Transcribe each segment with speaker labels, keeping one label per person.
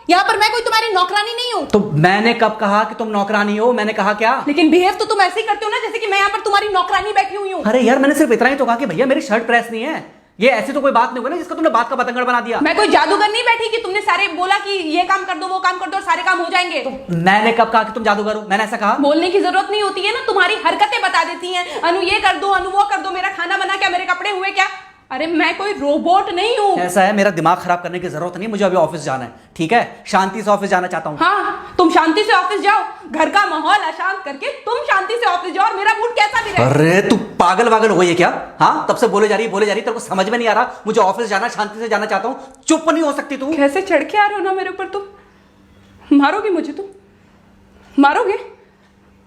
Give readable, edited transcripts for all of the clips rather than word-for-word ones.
Speaker 1: यहाँ पर मैं कोई तुम्हारी नौकरानी नहीं हूँ।
Speaker 2: तो मैंने कब कहा कि तुम नौकरानी हो? मैंने कहा क्या?
Speaker 1: लेकिन बिहेव तो तुम ऐसे ही करते हो ना जैसे कि मैं यहाँ पर तुम्हारी नौकरानी बैठी हुई हूँ।
Speaker 2: अरे यार मैंने सिर्फ इतना ही तो कहा कि भैया मेरी शर्ट प्रेस नहीं है। ये ऐसी तो कोई बात नहीं हुई ना जिसका तुमने बात का बतंगड़ बना दिया।
Speaker 1: मैं कोई जादूगर नहीं बैठी कि तुमने सारे बोला कि ये काम कर दो वो काम कर दो और सारे काम हो जाएंगे।
Speaker 2: तो मैंने कब कहा कि तुम जादूगर हो? मैंने ऐसा कहा?
Speaker 1: बोलने की जरूरत नहीं होती है ना, तुम्हारी हरकतें बता देती हैं। अनु ये कर दो, अनु वो कर दो, मेरा खाना बना क्या, मेरे कपड़े हुए क्या। अरे मैं कोई रोबोट नहीं हूँ।
Speaker 2: ऐसा है, मेरा दिमाग खराब करने की जरूरत नहीं, मुझे अभी ऑफिस जाना है। ठीक है, शांति से ऑफिस जाना चाहता हूँ।
Speaker 1: हाँ तुम शांति से ऑफिस जाओ, घर का माहौल अशांत करके तुम शांति से ऑफिस जाओ और मेरा मूड कैसा भी रहे।
Speaker 2: अरे तू पागल वागल हो गई है क्या? हाँ तब से बोले जा रही तेरे को समझ में नहीं आ रहा? मुझे ऑफिस जाना, शांति से जाना चाहता हूँ। चुप नहीं हो सकती तू?
Speaker 1: कैसे चढ़ के आ रहे हो ना मेरे ऊपर तुम। मारोगे मुझे? तुम मारोगे?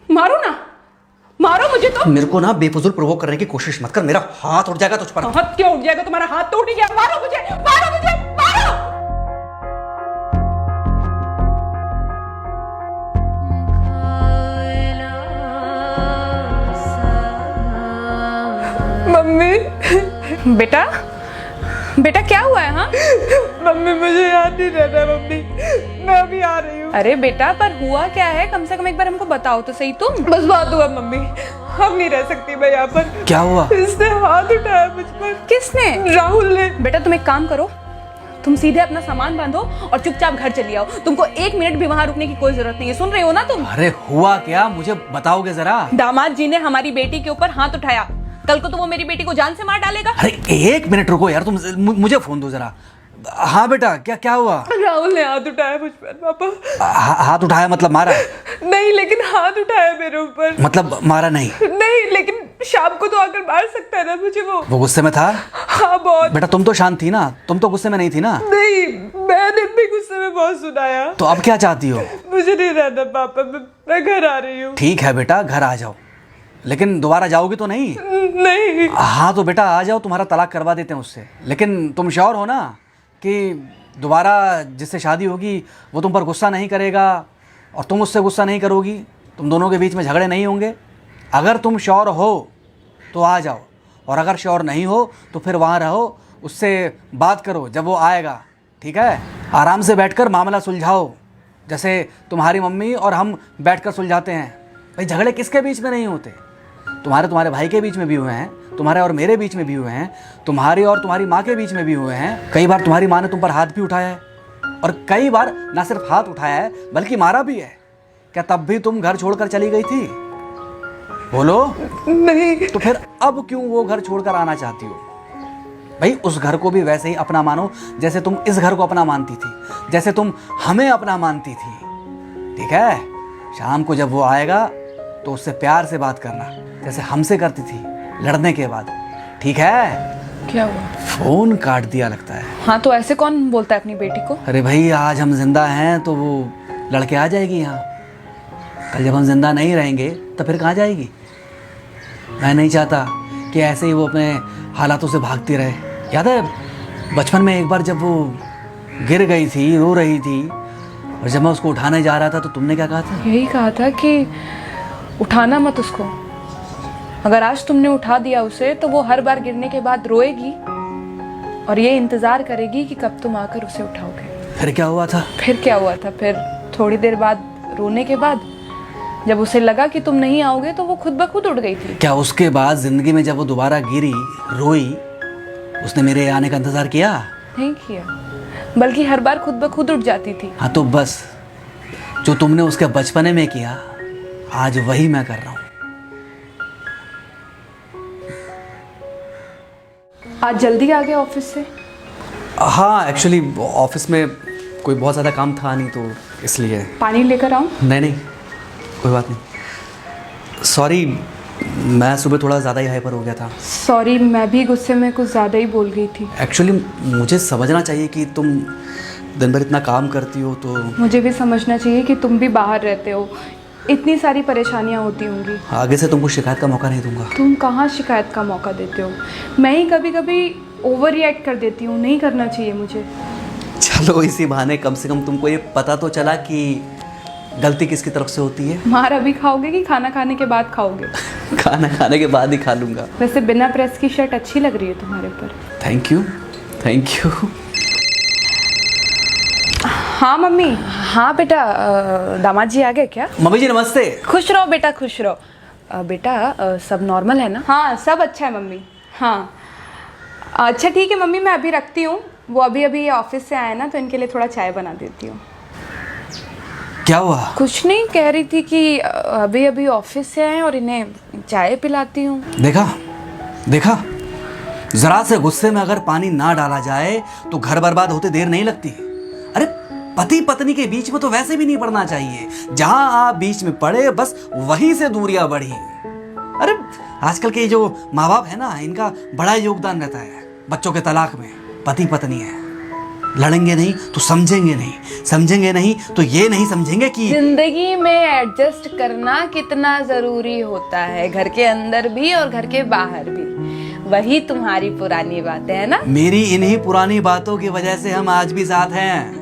Speaker 1: मारो ना, मारो मुझे। तो
Speaker 2: मेरे को ना बेफजूल प्रोवोक करने की कोशिश मत कर, मेरा हाथ उठ जाएगा तुझ पर।
Speaker 1: हाथ क्यों उठ जाएगा? तुम्हारा हाथ तो उठ गया। मारो मुझे, मारो मुझे, मारो। मम्मी। बेटा बेटा क्या हुआ है? हाँ
Speaker 3: मम्मी मुझे याद नहीं रहता मम्मी, मैं अभी आ रही हूँ।
Speaker 1: अरे बेटा पर हुआ क्या है? कम से कम एक बार हमको बताओ तो सही। तुम
Speaker 3: बस बात हुआ मम्मी, हम नहीं रह सकती मैं यहाँ पर।
Speaker 2: क्या हुआ?
Speaker 3: इसने हाथ उठाया मुझ पर।
Speaker 1: किसने?
Speaker 3: राहुल ने।
Speaker 1: बेटा तुम एक काम करो, तुम सीधे अपना सामान बांधो और चुपचाप घर चली आओ। तुमको एक मिनट भी वहां रुकने की कोई जरूरत नहीं है। सुन रहे हो ना तुम?
Speaker 2: अरे हुआ क्या, मुझे बताओगे जरा?
Speaker 1: दामाद जी ने हमारी बेटी के ऊपर हाथ उठाया। कल को तो वो मेरी बेटी को जान से मार डालेगा।
Speaker 2: अरे एक मिनट रुको यार, तुम मुझे फोन दो जरा। हाँ बेटा, क्या हुआ?
Speaker 3: राहुल ने हाथ उठाया मुझ पर पापा।
Speaker 2: हाथ उठाया मतलब मारा?
Speaker 3: नहीं लेकिन हाथ उठाया मेरे ऊपर।
Speaker 2: मतलब मारा नहीं?
Speaker 3: नहीं लेकिन शाम को तो आकर मार सकता है ना मुझे वो
Speaker 2: गुस्से में था?
Speaker 3: हाँ बहुत।
Speaker 2: बेटा तुम तो शांत थी ना, तुम तो गुस्से में नहीं थी ना?
Speaker 3: नहीं मैंने भी गुस्से में बहुत सुनाया।
Speaker 2: तो अब क्या चाहती हो?
Speaker 3: मुझे नहीं रहना पापा, मैं घर आ रही हूँ।
Speaker 2: ठीक है बेटा, घर आ जाओ, लेकिन दोबारा जाओगी तो नहीं?
Speaker 3: नहीं।
Speaker 2: हाँ तो बेटा आ जाओ, तुम्हारा तलाक करवा देते हैं उससे। लेकिन तुम श्योर हो ना कि दोबारा जिससे शादी होगी वो तुम पर गुस्सा नहीं करेगा और तुम उससे गुस्सा नहीं करोगी, तुम दोनों के बीच में झगड़े नहीं होंगे? अगर तुम श्योर हो तो आ जाओ, और अगर श्योर नहीं हो तो फिर वहाँ रहो, उससे बात करो जब वो आएगा। ठीक है, आराम से बैठकर मामला सुलझाओ, जैसे तुम्हारी मम्मी और हम बैठकर सुलझाते हैं। भाई झगड़े किसके बीच में नहीं होते? तुम्हारे भाई के बीच में भी हुए हैं, तुम्हारे और मेरे बीच में भी हुए हैं, तुम्हारी और तुम्हारी माँ के बीच में भी हुए हैं। कई बार तुम्हारी माँ ने तुम पर हाथ भी उठाया है, और कई बार ना सिर्फ हाथ उठाया है बल्कि मारा भी है। क्या तब भी तुम घर छोड़कर चली गई थी? बोलो।
Speaker 3: नहीं।
Speaker 2: तो फिर अब क्यों वो घर छोड़कर आना चाहती हो? भाई उस घर को भी वैसे ही अपना मानो जैसे तुम इस घर को अपना मानती थी, जैसे तुम हमें अपना मानती थी। ठीक है, शाम को जब वो आएगा तो उससे प्यार से बात करना, जैसे हमसे करती थी लड़ने के बाद। ठीक है?
Speaker 1: क्या हुआ?
Speaker 2: फोन काट दिया लगता है।
Speaker 1: हाँ तो ऐसे कौन बोलता है अपनी बेटी को?
Speaker 2: अरे भाई आज हम जिंदा हैं तो वो लड़के आ जाएगी यहाँ, कल जब हम जिंदा नहीं रहेंगे तो फिर कहाँ जाएगी? मैं नहीं चाहता कि ऐसे ही वो अपने हालातों से भागती रहे। याद है बचपन में एक बार जब वो गिर गई थी, रो रही थी, और जब मैं उसको उठाने जा रहा था तो तुमने क्या कहा था?
Speaker 1: यही कहा था कि उठाना मत उसको। अगर आज तुमने उठा दिया उसे तो वो हर बार गिरने के बाद रोएगी और ये इंतजार करेगी कि कब तुम आकर उसे उठाओगे।
Speaker 2: फिर क्या हुआ था?
Speaker 1: फिर क्या हुआ था? फिर थोड़ी देर बाद रोने के बाद जब उसे लगा कि तुम नहीं आओगे तो वो खुद ब खुद उठ गई थी।
Speaker 2: क्या उसके बाद जिंदगी में जब वो दोबारा गिरी, रोई, उसने मेरे आने का इंतजार किया?
Speaker 1: नहीं किया, बल्कि हर बार खुद ब खुद उठ जाती थी।
Speaker 2: हाँ तो बस जो तुमने उसके बचपने में किया आज वही मैं कर रहा हूँ।
Speaker 1: आज जल्दी आ गए ऑफिस से?
Speaker 2: हाँ एक्चुअली ऑफिस में कोई बहुत ज़्यादा काम था नहीं तो इसलिए।
Speaker 1: पानी लेकर आऊँ?
Speaker 2: नहीं कोई बात नहीं, सॉरी मैं सुबह थोड़ा ज़्यादा ही हाइपर हो गया था।
Speaker 1: सॉरी, मैं भी गुस्से में कुछ ज़्यादा ही बोल गई थी।
Speaker 2: एक्चुअली मुझे समझना चाहिए कि तुम दिन भर इतना काम करती हो तो
Speaker 1: मुझे भी समझना चाहिए कि तुम भी बाहर रहते हो, इतनी सारी परेशानियां होती होंगी।
Speaker 2: आगे से तुमको शिकायत का मौका नहीं दूंगा।
Speaker 1: तुम कहाँ शिकायत का मौका देते हो? मैं ही कभी कभी ओवर रिएक्ट कर देती हूँ, नहीं करना चाहिए मुझे।
Speaker 2: चलो इसी बहाने कम से कम तुमको ये पता तो चला कि गलती किसकी तरफ से होती है।
Speaker 1: मार अभी खाओगे कि खाना खाने के बाद खाओगे?
Speaker 2: खाना खाने के बाद ही खा लूँगा।
Speaker 1: वैसे बिना प्रेस की शर्ट अच्छी लग रही है तुम्हारे ऊपर।
Speaker 2: Thank you.
Speaker 1: हाँ मम्मी। हाँ बेटा, दामाद जी आ गए क्या?
Speaker 2: मम्मी जी नमस्ते।
Speaker 1: खुश रहो बेटा, खुश रहो। बेटा सब नॉर्मल है ना? हाँ सब अच्छा है मम्मी। हाँ अच्छा ठीक है मम्मी, मैं अभी रखती हूँ। वो अभी अभी ऑफिस से आए ना, तो इनके लिए थोड़ा चाय बना देती हूँ।
Speaker 2: क्या हुआ?
Speaker 1: कुछ नहीं, कह रही थी कि अभी अभी ऑफिस से आए और इन्हें चाय पिलाती हूँ।
Speaker 2: देखा देखा, जरा से गुस्से में अगर पानी ना डाला जाए तो घर बर्बाद होते देर नहीं लगती। अरे पति पत्नी के बीच में तो वैसे भी नहीं पड़ना चाहिए। जहां आप बीच में पड़े बस वहीं से दूरियां बढ़ी। अरे आजकल के जो माँ बाप है ना, इनका बड़ा योगदान रहता है बच्चों के तलाक में। पति पत्नी है, लड़ेंगे नहीं तो समझेंगे नहीं, समझेंगे नहीं तो ये नहीं समझेंगे कि
Speaker 1: जिंदगी में एडजस्ट करना कितना जरूरी होता है, घर के अंदर भी और घर के बाहर भी। वही तुम्हारी पुरानी बातें है ना।
Speaker 2: मेरी इन्हीं पुरानी बातों की वजह से हम आज भी साथ हैं।